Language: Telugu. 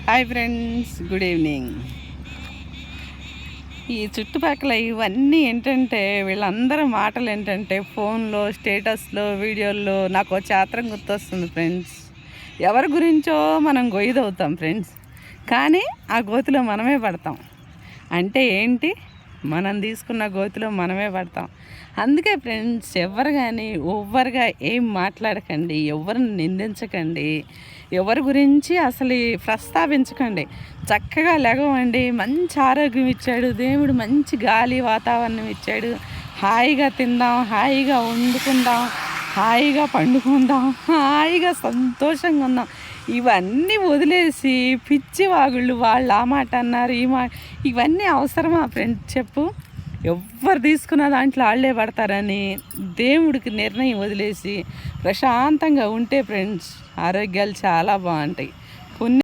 Hi friends, good evening. ఈ చుట్టుపక్కల ఇవన్నీ ఏంటంటే వీళ్ళందరి మాటలు ఏంటంటే ఫోన్లో, స్టేటస్లో, వీడియోల్లో నాకు ఒక చాత్రం గుర్తొస్తుంది ఫ్రెండ్స్. ఎవరి గురించో మనం గొయ్యిదవుతాం ఫ్రెండ్స్, కానీ ఆ గోతిలో మనమే పడతాం. అంటే ఏంటి, మనం తీసుకున్న గోతిలో మనమే పడతాం. అందుకే ఫ్రెండ్స్, ఎవరు కానీ ఓవర్గా ఏం మాట్లాడకండి, ఎవరిని నిందించకండి, ఎవరి గురించి అసలు ప్రస్తావించకండి. చక్కగా లెగవండి. మంచి ఆరోగ్యం ఇచ్చాడు దేవుడు, మంచి గాలి వాతావరణం ఇచ్చాడు. హాయిగా తిందాం, హాయిగా వండుకుందాం, హాయిగా పండుకుందాం, హాయిగా సంతోషంగా ఉందాం. ఇవన్నీ వదిలేసి పిచ్చి వాగుళ్ళు వాళ్ళు ఆ మాట అన్నారు, ఈ మాట, ఇవన్నీ అవసరమా ఫ్రెండ్స్ చెప్పు? ఎవ్వరు తీసుకున్న దాంట్లో వాళ్ళే పడతారని దేవుడికి నిర్ణయం వదిలేసి ప్రశాంతంగా ఉంటే ఫ్రెండ్స్ ఆరోగ్యాలు చాలా బాగుంటాయి.